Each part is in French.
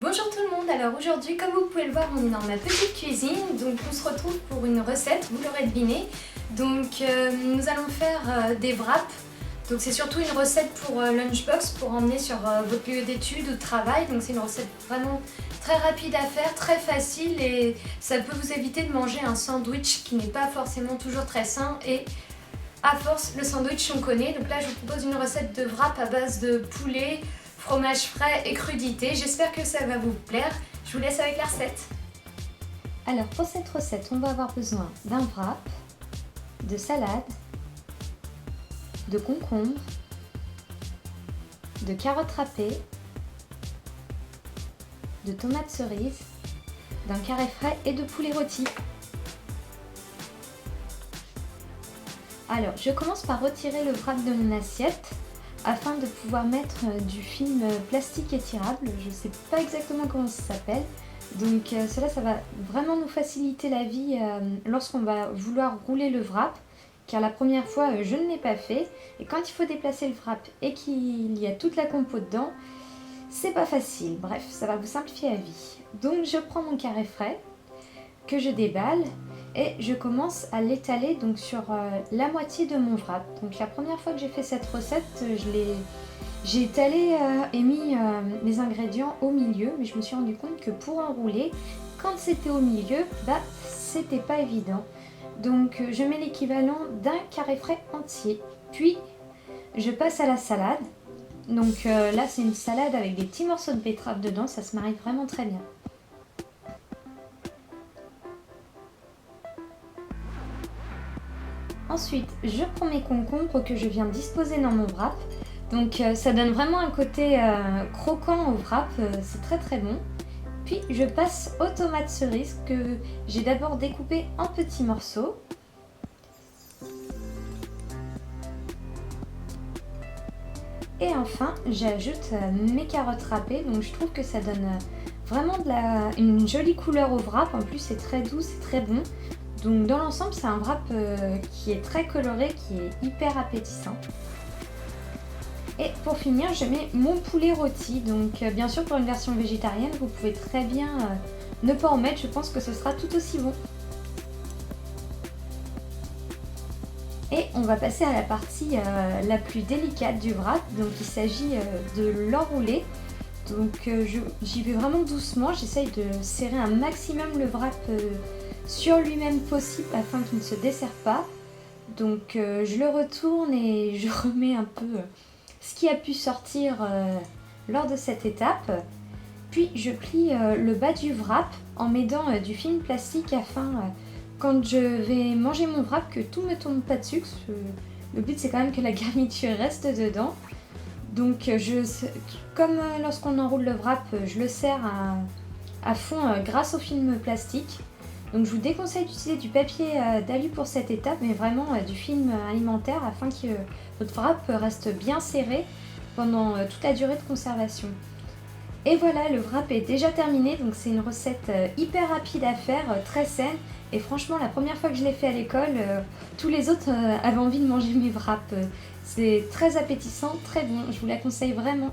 Bonjour tout le monde, alors aujourd'hui comme vous pouvez le voir on est dans ma petite cuisine, donc on se retrouve pour une recette, vous l'aurez deviné. Donc nous allons faire des wraps, donc c'est surtout une recette pour lunchbox pour emmener sur votre lieu d'études ou de travail. Donc c'est une recette vraiment très rapide à faire, très facile et ça peut vous éviter de manger un sandwich qui n'est pas forcément toujours très sain et à force le sandwich on connaît. Donc là je vous propose une recette de wrap à base de poulet, fromage frais et crudité. J'espère que ça va vous plaire. Je vous laisse avec la recette. Alors pour cette recette, on va avoir besoin d'un wrap, de salade, de concombre, de carottes râpées, de tomates cerises, d'un carré frais et de poulet rôti. Alors je commence par retirer le wrap de mon assiette afin de pouvoir mettre du film plastique étirable. Je ne sais pas exactement comment ça s'appelle. Donc cela, ça va vraiment nous faciliter la vie lorsqu'on va vouloir rouler le wrap, car la première fois je ne l'ai pas fait. Et quand il faut déplacer le wrap et qu'il y a toute la compo dedans, c'est pas facile. Bref, ça va vous simplifier la vie. Donc je prends mon carré frais que je déballe et je commence à l'étaler donc sur la moitié de mon wrap. Donc la première fois que j'ai fait cette recette, j'ai étalé et mis les ingrédients au milieu, mais je me suis rendu compte que pour enrouler, quand c'était au milieu, c'était pas évident. Donc je mets l'équivalent d'un carré frais entier. Puis je passe à la salade. Donc là c'est une salade avec des petits morceaux de betterave dedans, ça se marie vraiment très bien. Ensuite, je prends mes concombres que je viens disposer dans mon wrap. Donc ça donne vraiment un côté croquant au wrap, c'est très très bon. Puis je passe aux tomates cerises que j'ai d'abord découpées en petits morceaux. Et enfin, j'ajoute mes carottes râpées, donc je trouve que ça donne vraiment une jolie couleur au wrap. En plus c'est très doux, c'est très bon. Donc dans l'ensemble c'est un wrap qui est très coloré, qui est hyper appétissant. Et pour finir je mets mon poulet rôti. Donc bien sûr pour une version végétarienne vous pouvez très bien ne pas en mettre, je pense que ce sera tout aussi bon. Et on va passer à la partie la plus délicate du wrap, donc il s'agit de l'enrouler. Donc j'y vais vraiment doucement, j'essaye de serrer un maximum le wrap sur lui-même possible afin qu'il ne se desserre pas. Donc je le retourne et je remets un peu ce qui a pu sortir lors de cette étape. Puis je plie le bas du wrap en mettant du film plastique afin quand je vais manger mon wrap que tout ne me tombe pas dessus. Le but c'est quand même que la garniture reste dedans. Donc comme lorsqu'on enroule le wrap, je le serre à fond grâce au film plastique. Donc je vous déconseille d'utiliser du papier d'alu pour cette étape, mais vraiment du film alimentaire afin que votre wrap reste bien serré pendant toute la durée de conservation. Et voilà, le wrap est déjà terminé, donc c'est une recette hyper rapide à faire, très saine. Et franchement, la première fois que je l'ai fait à l'école, tous les autres avaient envie de manger mes wraps. C'est très appétissant, très bon, je vous la conseille vraiment.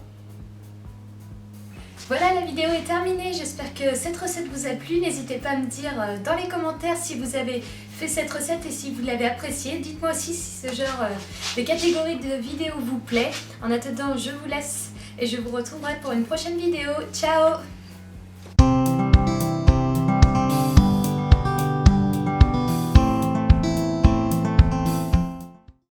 Voilà, la vidéo est terminée, j'espère que cette recette vous a plu. N'hésitez pas à me dire dans les commentaires si vous avez fait cette recette et si vous l'avez appréciée. Dites-moi aussi si ce genre de catégorie de vidéo vous plaît. En attendant, je vous laisse et je vous retrouverai pour une prochaine vidéo. Ciao!